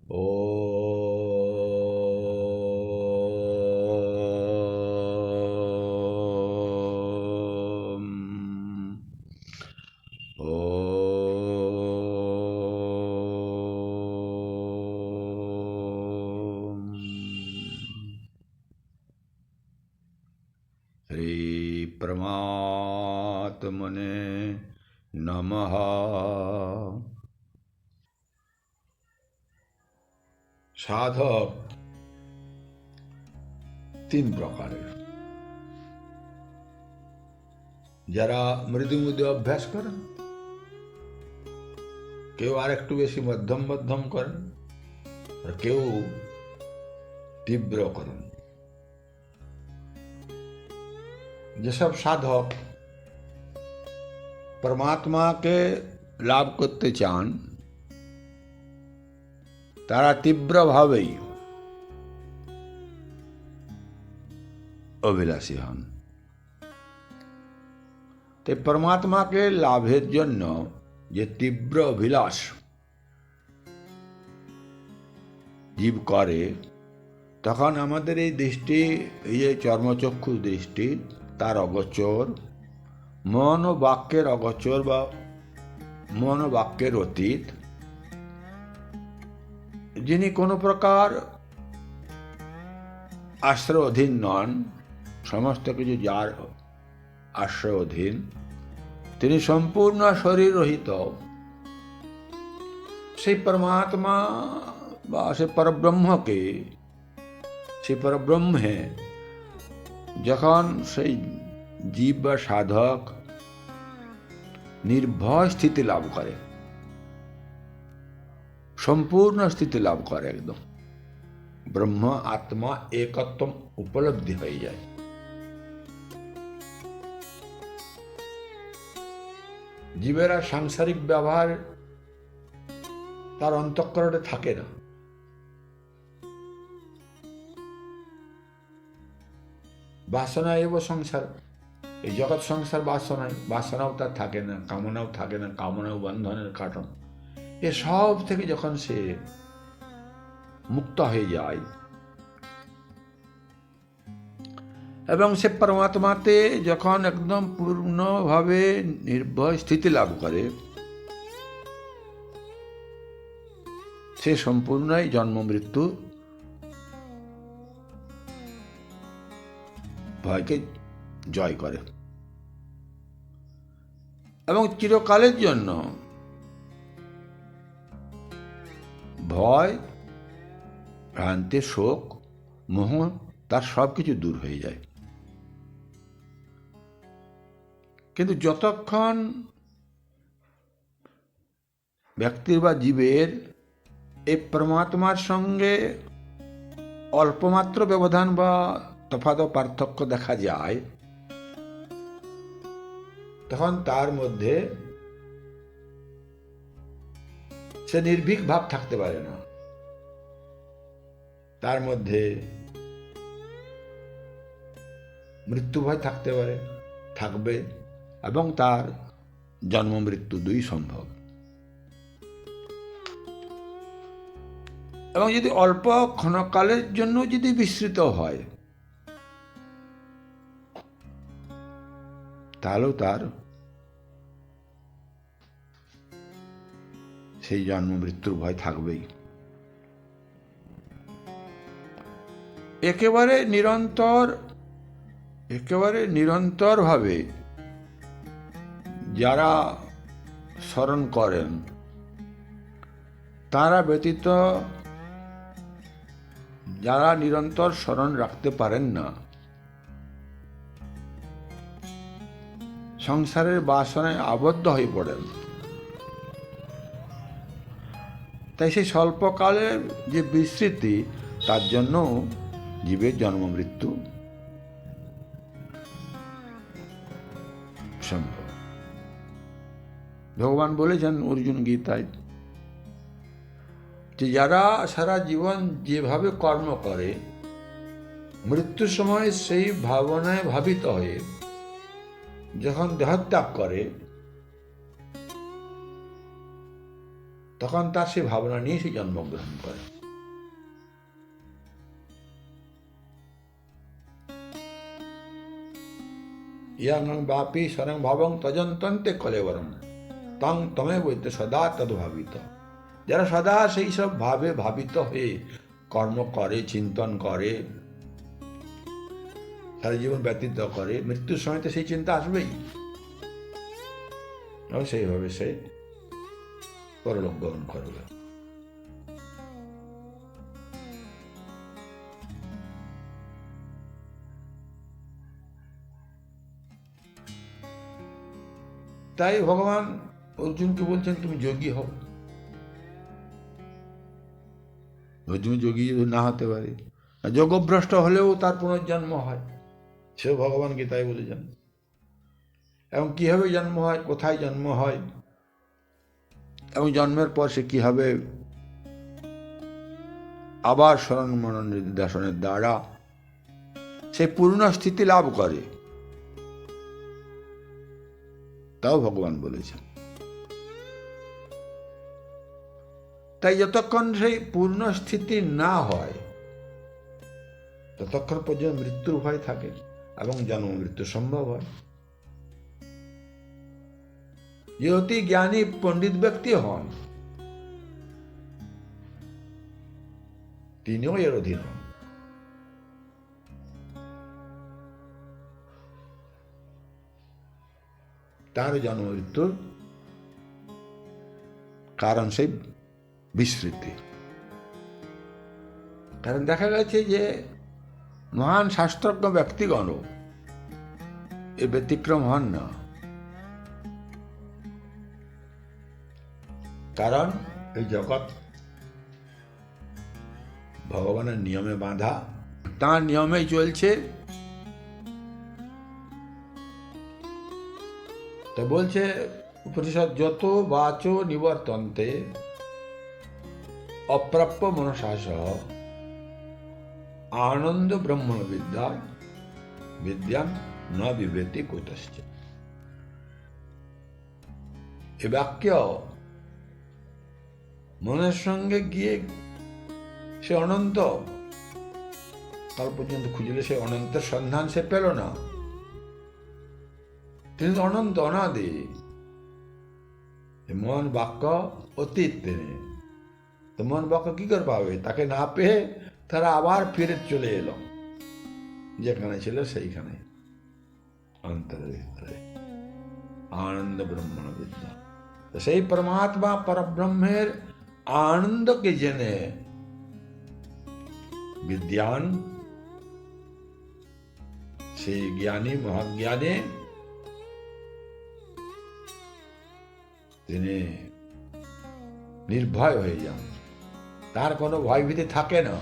ওম ওম শ্রী পরমাত্মনে নমঃ। সাধক তিন প্রকারের। যারা মৃদু অভ্যাস করেন, কেউ আর একটু বেশি মধ্যম মধ্যম করেন, আর কেউ তীব্র করেন। যেসব সাধক পরমাত্মাকে লাভ করতে চান, তারা তীব্রভাবেই অভিলাষী হন। তাই পরমাত্মাকে লাভের জন্য যে তীব্র অভিলাষ জীব করে, তখন আমাদের এই দৃষ্টি, এই যে চর্মচক্ষু দৃষ্টি, তার অগোচর, মন ও বাক্যের অগোচর বা মন ও বাক্যের অতীত, যিনি কোনো প্রকার আশ্রয় অধীন নন, সমস্ত কিছু যার আশ্রয় অধীন, তিনি সম্পূর্ণ শরীর রহিত, সেই পরমাত্মা বা সেই পরব্রহ্মকে, সেই পরব্রহ্মে যখন সেই জীব বা সাধক নির্ভয় স্থিতি লাভ করে, সম্পূর্ণ স্থিতি লাভ করে, একদম ব্রহ্ম আত্মা একত্ব উপলব্ধি হয়ে যায়। জীবের আর সাংসারিক ব্যবহার তার অন্তঃকরণে থাকে না। বাসনা এব সংসার, এই জগৎ সংসার বাসনায়, বাসনাও তার থাকে না, কামনাও থাকে না, কামনাও বন্ধনের কারণ। এসব থেকে যখন সে মুক্ত হয়ে যায় এবং সে পরমাত্মাতে যখন একদম পূর্ণভাবে নির্ভয় স্থিতি লাভ করে, সে সম্পূর্ণই জন্ম মৃত্যু ভয়কে জয় করে এবং চিরকালের জন্য ভয়, ভ্রান্তি, শোক, মোহ, তার সব কিছু দূর হয়ে যায়। কিন্তু যতক্ষণ ব্যক্তির বা জীবের এই পরমাত্মার সঙ্গে অল্পমাত্র ব্যবধান বা তফাৎ পার্থক্য দেখা যায়, তখন তার মধ্যে সে নির্ভীক ভাব থাকতে পারে না। তার মধ্যে মৃত্যু ভয় থাকতে পারে, থাকবে, এবং তার জন্ম মৃত্যু দুই সম্ভব। এবং যদি অল্প ক্ষণকালের জন্য যদি বিস্মৃত হয়, তাহলেও তার সেই জন্ম মৃত্যুর ভয় থাকবেই। একেবারে নিরন্তরভাবে যারা স্মরণ করেন, তারা ব্যতীত যারা নিরন্তর স্মরণ রাখতে পারেন না, সংসারের বাসনায় আবদ্ধ হয়ে পড়েন। তাই সেই স্বল্পকালের যে বিস্মৃতি, তার জন্য জীবের জন্ম মৃত্যু সম্ভব। ভগবান বলেছেন অর্জুন গীতায় যে যারা সারা জীবন যেভাবে কর্ম করে, মৃত্যুর সময় সেই ভাবনায় ভাবিত হয়ে যখন দেহত্যাগ করে, তখন তার সেই ভাবনা নিয়ে সে জন্মগ্রহণ করে। ইয়াং বাপি স্বরং ভাবং তজন্তন্তে কলেবরম তং তমে বৈতে সদা তদ্ভাবিত। যারা সদা সেই সব ভাবে ভাবিত হয়ে কর্ম করে, চিন্তন করে, সারা জীবন ব্যতীত করে, মৃত্যুর সময় তো সেই চিন্তা আসবেই, সেইভাবে সে পরলোক গ্রহণ করবে। তাই ভগবান অর্জুনকে বলছেন তুমি যোগী হও। অর্জুন যোগী না হতে পারে, যোগভ্রষ্ট হলেও তার পুনর্জন্ম হয়, সেও ভগবান গীতায় বলেছেন। এবং কিভাবে জন্ম হয়, কোথায় জন্ম হয়, এবং জন্মের পর সে কিভাবে আবার স্মরণ মনন নির্দেশনের দ্বারা সে পূর্ণ স্থিতি লাভ করে, তাও ভগবান বলেছেন। তাই যতক্ষণ সেই পূর্ণ স্থিতি না হয় ততক্ষণ পর্যন্ত মৃত্যুর ভয় থাকে এবং জন্ম মৃত্যু সম্ভব হয়। যে অতি জ্ঞানী পণ্ডিত ব্যক্তি হন তিনিও এর অধীন হন। তার জন্ম মৃত্যুর কারণ সেই বিস্মৃতি। কারণ দেখা গেছে যে মহান শাস্ত্রজ্ঞ ব্যক্তিগণ এর ব্যতিক্রম হন না। কারণ এই জগৎ ভগবানের নিয়মে বাঁধা, তাঁর নিয়মেই চলছে। তো বলছে উপনিষদ, যত বাচো নিবর্তন্তে অপ্রাপ্য মনসা সহ আনন্দ ব্রহ্মণ বিদ্যা বিদ্যাং ন বিবেতি কুতশ্চ। এ বাক্য মনের সঙ্গে গিয়ে সে অনন্ত, কাল পর্যন্ত খুঁজলে সে অনন্তের সন্ধান সে পেল না। তিনি তো অনন্ত, অনাদি। মন বাক্য অতীত তিনি, তো মন বাক্য কি করে পাবে? তাকে না পেয়ে তারা আবার ফিরে চলে এলো যেখানে ছিল সেইখানে, অন্তরের ভিতরে আনন্দ ব্রহ্মণ বিদ্যা। তো সেই পরমাত্মা পরব্রহ্মের আনন্দকে জেনে বিদ্যান, সেই জ্ঞানী মহাজ্ঞানী তিনি নির্ভয় হয়ে যান। তার কোনো ভয়ভীতি থাকে না,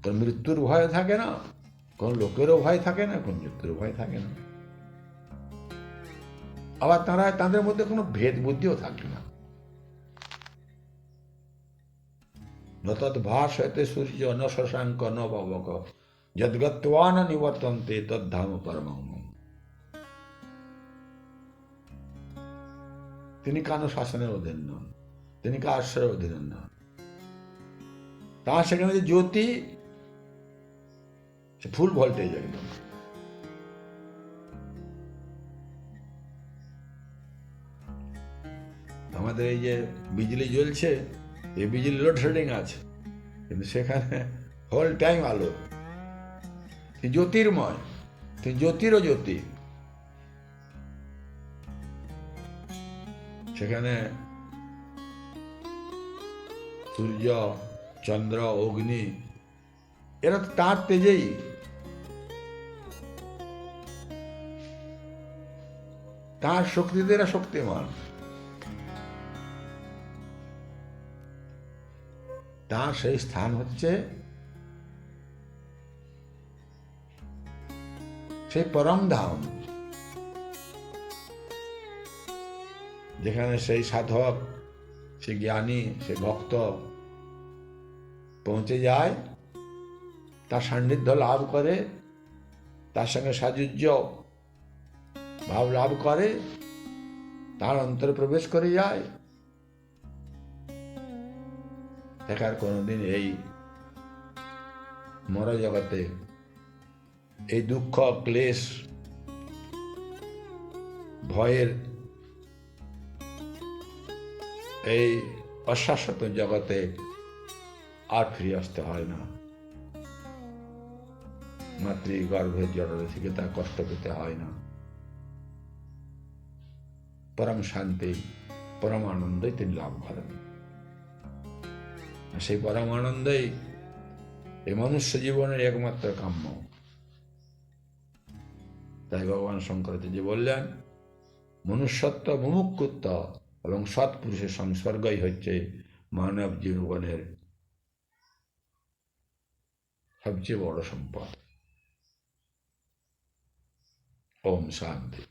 কোন মৃত্যুর ভয় থাকে না, কোন লোকেরও ভয় থাকে না, কোন মৃত্যুর ভয় থাকে না। আবার তাদের মধ্যে কোনো ভেদ বুদ্ধিও থাকে না। নতৎ ভাসয়তে সূর্য ন শশাঙ্ক ন পাবক যদ্গত্বা ন নিবর্তন্তে তদ্ধাম পরমং। তিনি কারো শাসনের অধীন নন, তিনি কার আশ্রয়ের অধীন নন। তার সেখানে যে জ্যোতি, সে ফুল ভোল্টেজ একদম। আমাদের এই যে বিজলি জ্বলছে, এই বিজলি লোডশেডিং আছে, কিন্তু সেখানে হোল টাইম আলো। জ্যোতির্ময়, জ্যোতিরও জ্যোতি। সেখানে সূর্য, চন্দ্র, অগ্নি এরা তো তার তেজেই। তার শক্তিতে এরা শক্তিমান। তার সেই স্থান হচ্ছে সেই পরম ধাম, যেখানে সেই সাধক, সে জ্ঞানী, সে ভক্ত পৌঁছে যায়, তার সান্নিধ্য লাভ করে, তার সঙ্গে সাযুজ্য ভাব লাভ করে, তার অন্তরে প্রবেশ করে যায়। দেখার কোনোদিন এই মর জগতে এই দুঃখ ক্লেশ ভয়ের এই অশাশ্বত জগতে আর ফিরে আসতে হয় না। মাতৃগর্ভের জড়রে থেকে তার কষ্ট পেতে হয় না। পরম শান্তি, পরম আনন্দই তিনি লাভ করেন। সেই পরম আনন্দেই এই মনুষ্য জীবনের একমাত্র কাম্য। তাই ভগবান শঙ্করাচার্য বললেন, মনুষ্যত্ব, মুমুক্ষুত্ব এবং সৎপুরুষের সংসর্গই হচ্ছে মানব জীবনের সবচেয়ে বড় সম্পদ। ওম শান্তি।